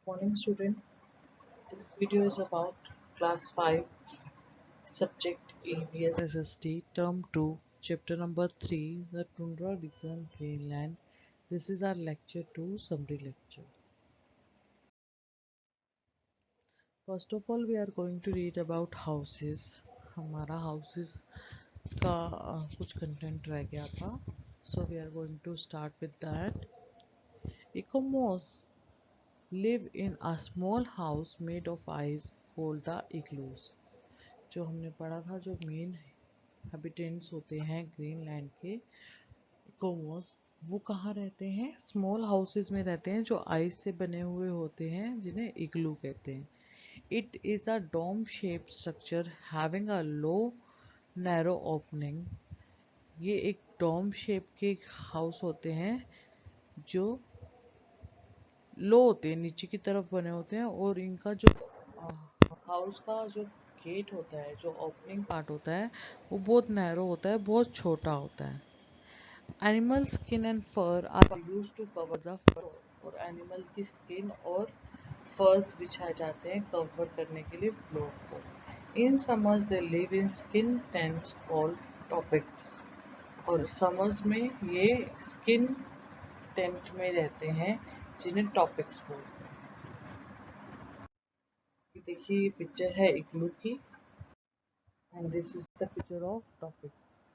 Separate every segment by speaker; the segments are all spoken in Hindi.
Speaker 1: Morning student, this video is about class 5 subject EVS SST term 2 chapter number 3 the Tundra region Greenland. This is our lecture 2 summary lecture. First of all we are going to read about houses. हमारा houses का कुछ content रह गया था, so we are going to start with that. Ecomos live in a small house made of ice called the igloos. जो हमने पढ़ा था, जो मेन हैबिटेंट्स होते हैं ग्रीनलैंड के इकोमोस, वो कहाँ रहते हैं? स्मॉल हाउसेस में रहते हैं जो आइस से बने हुए होते हैं, जिन्हें इग्लू कहते हैं. It is a dome shaped structure having a low narrow opening. ये एक डोम शेप के हाउस होते हैं जो लो होते हैं, नीचे की तरफ बने होते हैं, और इनका जो हाउस का जो गेट होता है, जो ओपनिंग पार्ट होता है, वो बहुत नैरो होता है, बहुत छोटा होता है. Animal skin and fur are use to cover the floor. और एनिमल की स्किन और फर्स बिछाए जाते हैं कवर करने के लिए फ्लोर को. In summers they live in skin tents called topics. और समर्स में ये स्किन टेंट में रहते हैं जिन्हें टॉपिक्स बोलते हैं. देखिए ये पिक्चर है इग्लू की, and this is the picture of topics.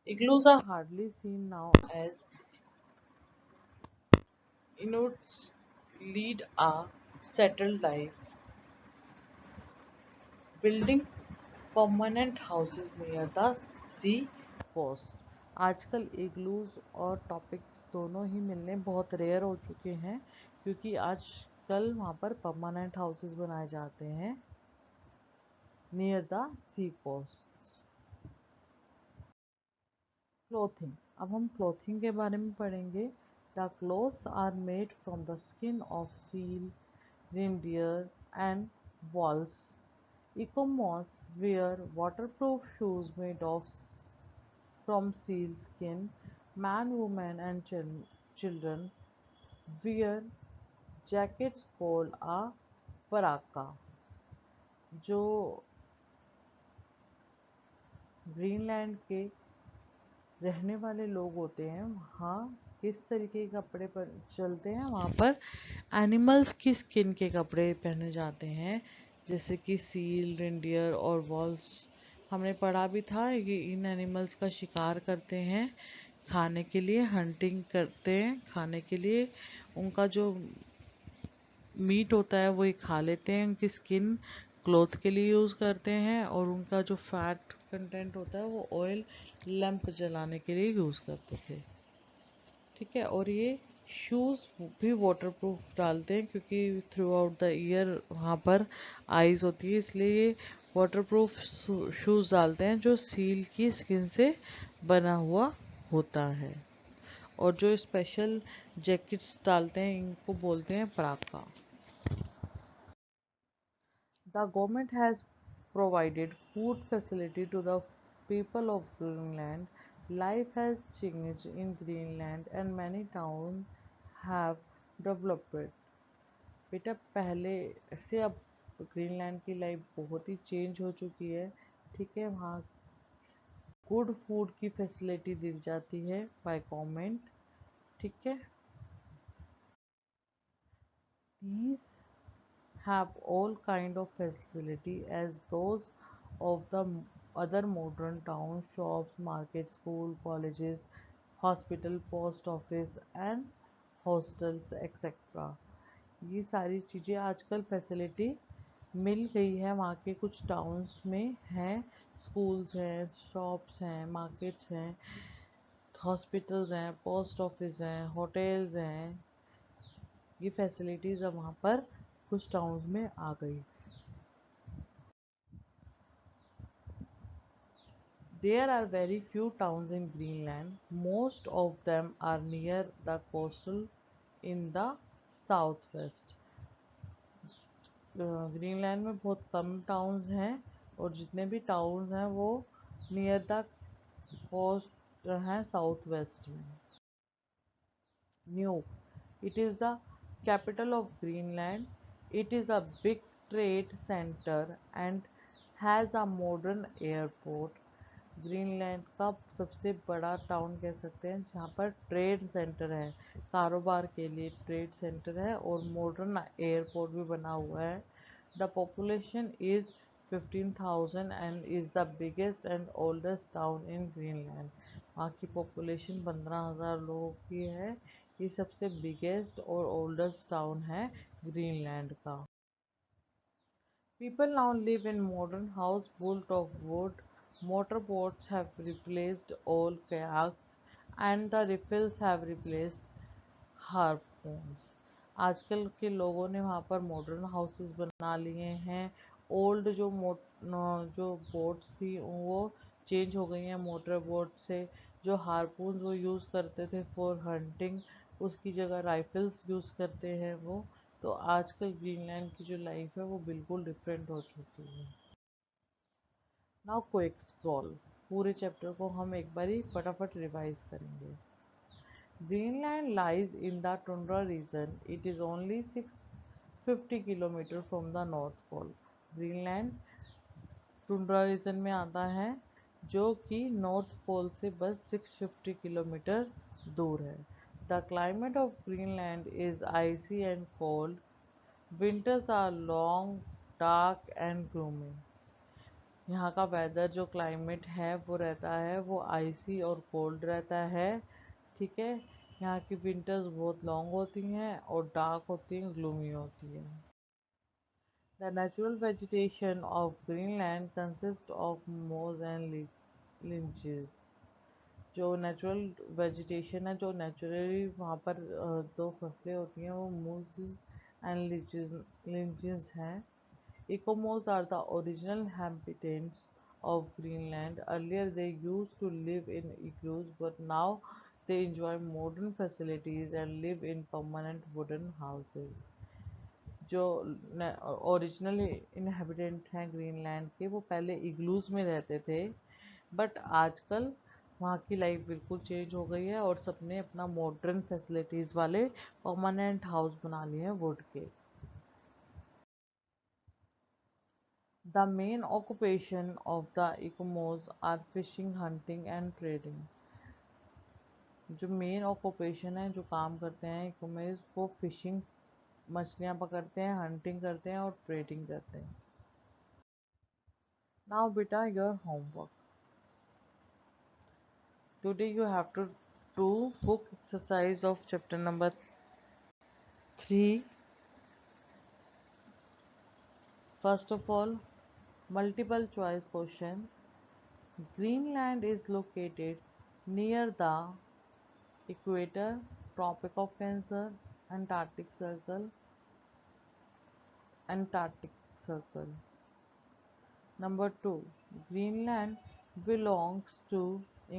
Speaker 1: Igloos are hardly seen now as Inuits lead a settled life, building permanent houses near the sea coast. आजकल इग्लूज और टॉपिक्स दोनों ही मिलने बहुत रेयर हो चुके हैं, क्योंकि आजकल वहाँ पर परमानेंट हाउसेस बनाए जाते हैं near the sea coast. Clothing. अब हम क्लोथिंग के बारे में पढ़ेंगे. The clothes are made from the skin of seal, reindeer and walls. Ecomos wear waterproof shoes made of from seal skin. Man, women and children wear jackets called a paraka. जो ग्रीनलैंड के रहने वाले लोग होते हैं, वहाँ किस तरीके के कपड़े पर चलते हैं? वहाँ पर एनिमल्स की स्किन के कपड़े पहने जाते हैं, जैसे कि सील, रेंडियर और वॉल्स. हमने पढ़ा भी था कि इन एनिमल्स का शिकार करते हैं खाने के लिए, हंटिंग करते हैं खाने के लिए. उनका जो मीट होता है वो ही खा लेते हैं, उनकी स्किन क्लॉथ के लिए यूज़ करते हैं, और उनका जो फैट कंटेंट होता है वो ऑयल लैंप जलाने के लिए यूज़ करते थे. ठीक है. और ये शूज़ भी वाटरप्रूफ डालते हैं, क्योंकि थ्रू आउट द ईयर वहाँ पर आइस होती है, इसलिए ये वाटरप्रूफ शूज़ डालते हैं जो सील की स्किन से बना हुआ होता है. और जो स्पेशल जैकेट्स डालते हैं, इनको बोलते हैं पराका. The government has provided food facility to the people of Greenland. Life has changed in Greenland and many towns have developed. बेटा पहले से अब ग्रीनलैंड की लाइफ बहुत ही चेंज हो चुकी है. ठीक है. वहाँ गुड फूड की फैसिलिटी दी जाती है बाय गवर्नमेंट. ठीक है. These have all kind of facility as those of the other modern towns, shops, markets, school, colleges, hospital, post office and hostels etc. ये सारी चीज़ें आजकल फैसिलिटी मिल गई है, वहाँ के कुछ टाउन्स में हैं. स्कूल्स हैं, शॉप्स हैं, मार्केट्स हैं, हॉस्पिटल्स हैं, पोस्ट ऑफिस हैं, होटल्स हैं. ये फैसिलिटीज़ अब वहाँ पर कुछ टाउन्स में आ गई. There are very few towns in Greenland. Most of them are near the coastal in the southwest. Greenland में बहुत कम टाउन्स हैं, और जितने भी टाउन्स हैं वो नियर द कोस्ट हैं साउथ वेस्ट में. New. It is the Capital of Greenland. It is a big trade center and has a modern airport. Greenland का सबसे बड़ा टाउन कह सकते हैं जहाँ पर ट्रेड सेंटर है, कारोबार के लिए ट्रेड सेंटर है और मॉडर्न एयरपोर्ट भी बना हुआ है. The population is 15,000 and is the biggest and oldest town in Greenland. वहाँ की पॉपुलेशन 15,000 लोगों की है. ये सबसे बिगेस्ट और ओल्डेस्ट टाउन है ग्रीनलैंड का. People now live in modern houses built of wood. Motorboats have replaced old kayaks and the riffles have replaced harpoons. आजकल के लोगों ने वहाँ पर मॉडर्न हाउसेस बना लिए हैं. ओल्ड जो बोट्स थी वो चेंज हो गई हैं मोटर बोट से. जो हारपून्स वो यूज़ करते थे फॉर हंटिंग, उसकी जगह राइफल्स यूज़ करते हैं वो. तो आजकल ग्रीनलैंड की जो लाइफ है वो बिल्कुल डिफरेंट हो चुकी है. Now quick scroll. पूरे चैप्टर को हम एक बारी फटाफट रिवाइज करेंगे. Greenland lies in the tundra region. It is only 650 km from the North Pole. Greenland tundra region में आता है जो कि नॉर्थ पोल से बस 650 किलोमीटर दूर है. The climate of Greenland is icy and cold. Winters are long, dark and gloomy. यहाँ का वेदर जो क्लाइमेट है वो रहता है वो आइसी और कोल्ड रहता है. ठीक है. यहाँ की विंटर्स बहुत लॉन्ग होती हैं और डार्क होती हैं, ग्लूमी होती हैं. The natural vegetation of Greenland consist of मोज एंड लिंचेस. जो नेचुरल वेजिटेशन है, जो नेचुरली वहाँ पर दो फसलें होती हैं वो मूज एंड लिंचेस हैं. Ecomos are the original inhabitants of Greenland. Earlier they used to live in igloos, but now they enjoy modern facilities and live in permanent wooden houses. जो ओरिजिनल इनहेबिटेंट हैं ग्रीनलैंड के वो पहले इग्लूज में रहते थे, बट आजकल वहाँ की लाइफ बिल्कुल चेंज हो गई है और सबने अपना मॉडर्न फैसिलिटीज़ वाले परमानेंट हाउस बना लिए हैं वुड के. The main occupation of the Eskimos are fishing, hunting and trading. जो मेन ऑक्यूपेशन है, जो काम करते हैं इकोमेज, वो फिशिंग, मछलियाँ पकड़ते हैं, हंटिंग करते हैं और ट्रेडिंग करते हैं. नाउ बेटा your homework. Today you have to do book exercise of chapter number 3. First of all, multiple choice question. Greenland is located near the equator, Tropic of Cancer, Antarctic Circle, Antarctic Circle. Number 2. Greenland belongs to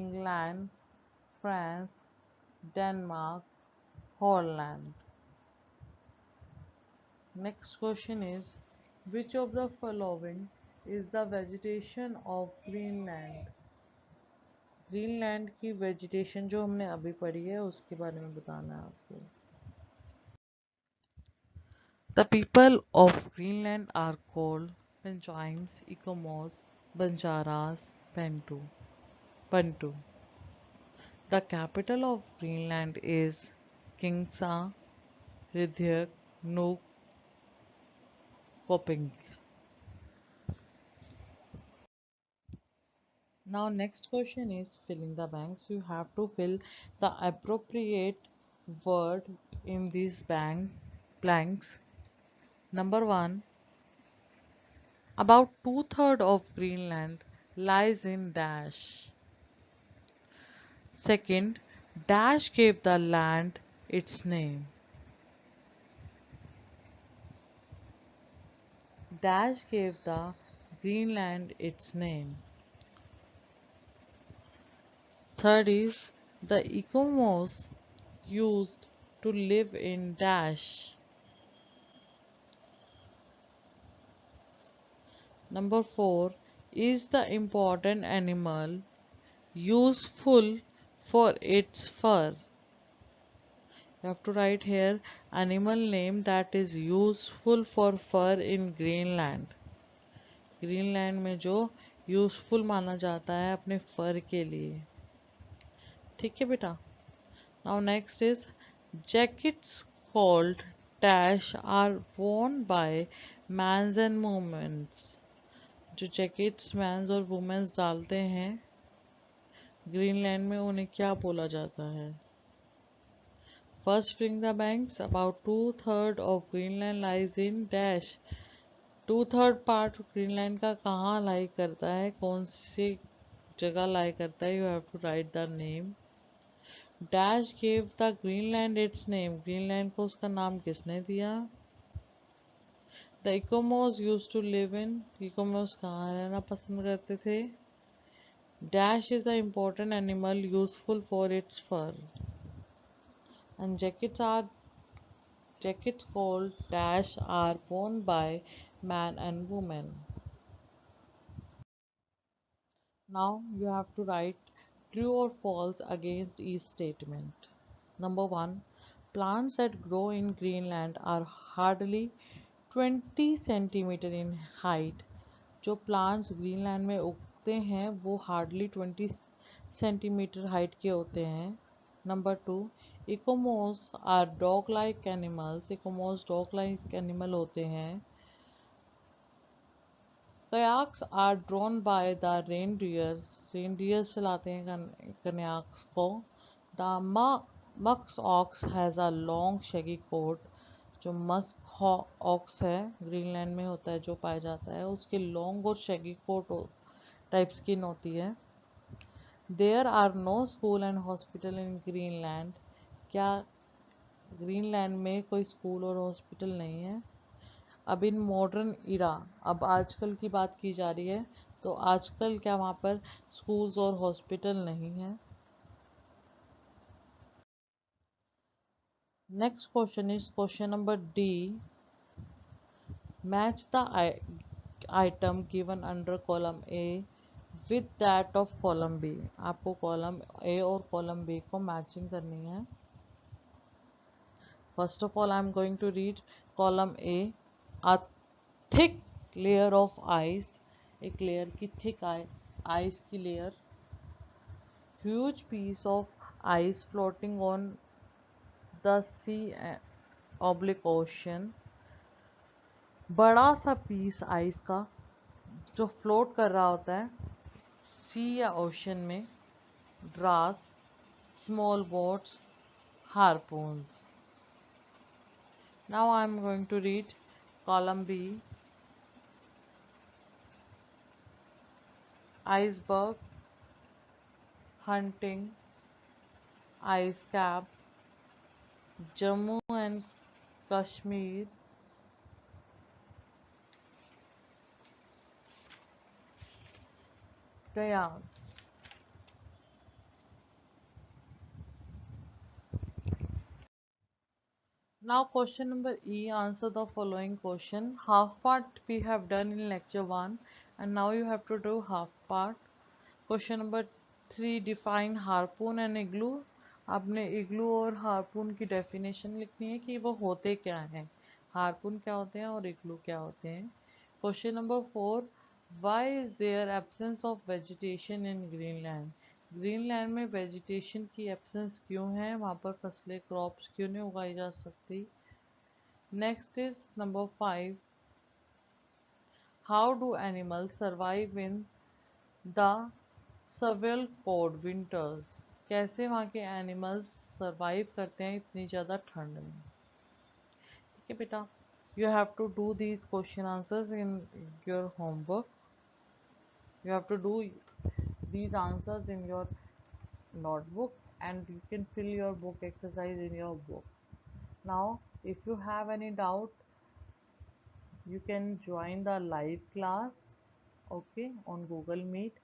Speaker 1: England, France, Denmark, Holland. Next question is, which of the following is the vegetation of Greenland? Greenland की वेजिटेशन जो हमने अभी पढ़ी है उसके बारे में बताना है आपको. The people of Greenland are called Penguins, Eskimos, Banjaras, Bantu. The capital of Greenland is Kingsa, Ridhyak, Nuuk, Koping. Now next question is filling the blanks. You have to fill the appropriate word in these blanks. Number 1. About two-thirds of Greenland lies in dash. Second, dash gave the land its name. Dash gave the Greenland its name. Third is, the Eskimos used to live in dash. Number 4 is the important animal useful for its fur. You have to write here animal name that is useful for fur in Greenland. Greenland में जो यूजफुल माना जाता है अपने फर के लिए। ठीक है बेटा। Now next is jackets called dash are worn by mans and womens. जो जैकेट्स मैन्स और वुमेन्स डालते हैं ग्रीनलैंड में उन्हें क्या बोला जाता है? First bring the banks. About 2/3 of Greenland lies in dash. 2/3 part Greenland का कहाँ लाई करता है, कौन सी जगह लाई करता है? You have to write the name. Dash gave the Greenland its name. Greenland को उसका नाम किसने दिया? The Eskimos used to live in. Eskimos कहाँ रहना पसंद करते थे? Dash is the important animal useful for its fur. And jackets called dash are worn by man and woman. Now you have to write true or false against each statement. Number 1. Plants that grow in Greenland are hardly 20 centimeter in height. जो plants ग्रीनलैंड में उगते हैं वो हार्डली 20 सेंटीमीटर हाइट के होते हैं। Number 2. Eskimos are dog like animals. Eskimos dog like animal होते हैं। Kayaks are drawn by the reindeers. Reindeers चलाते हैं कयाक्स को। द मक्स ox has a long shaggy coat. जो मस्क ऑक्स है ग्रीनलैंड में होता है जो पाया जाता है उसके लॉन्ग और शेगी कोट टाइप स्किन होती है। There are no school and hospital in Greenland. क्या ग्रीनलैंड में कोई स्कूल और हॉस्पिटल नहीं है? अब इन मॉडर्न इरा, अब आजकल की बात की जा रही है तो आजकल क्या वहाँ पर स्कूल्स और हॉस्पिटल नहीं है? Next question is question number D. Match the item given under column A with that of column B. आपको कॉलम ए और कॉलम बी को मैचिंग करनी है। First of all I am going to read column A. A thick layer of ice. एक लेयर की थिक आइस की layer. Huge piece of ice floating on the sea oblique ocean. बड़ा सा पीस आइस का जो फ्लोट कर रहा होता है सी या ओशन में। ड्रास, small boats, harpoons. Now I am going to read column B. Iceberg, hunting, ice cap, Jammu and Kashmir, kayak. Now question number E, answer the following question. Half part we have done in lecture 1 and now you have to do half part. Question number 3, define harpoon and igloo. आपने इग्लू और हार्पून की डेफिनेशन लिखनी है कि वो होते क्या हैं, हार्पून क्या होते हैं और इग्लू क्या होते हैं। Question number 4, why is there absence of vegetation in Greenland. Greenland में वेजिटेशन की एब्सेंस क्यों है, वहाँ पर फसलें क्रॉप्स क्यों नहीं उगाई जा सकती। Next is number 5, how do animals survive in the severe cold winters. कैसे वहाँ के एनिमल्स सर्वाइव करते हैं इतनी ज़्यादा ठंड में। ठीक है बेटा, you have to do these question answers in your homework. You have to do these answers in your notebook and you can fill your book exercise in your book. Now if you have any doubt you can join the live class, okay, on Google Meet.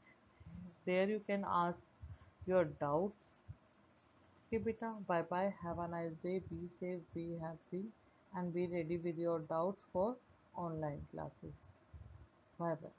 Speaker 1: There you can ask your doubts. Okay beta, bye bye, have a nice day, be safe, be happy and be ready with your doubts for online classes. Bye bye.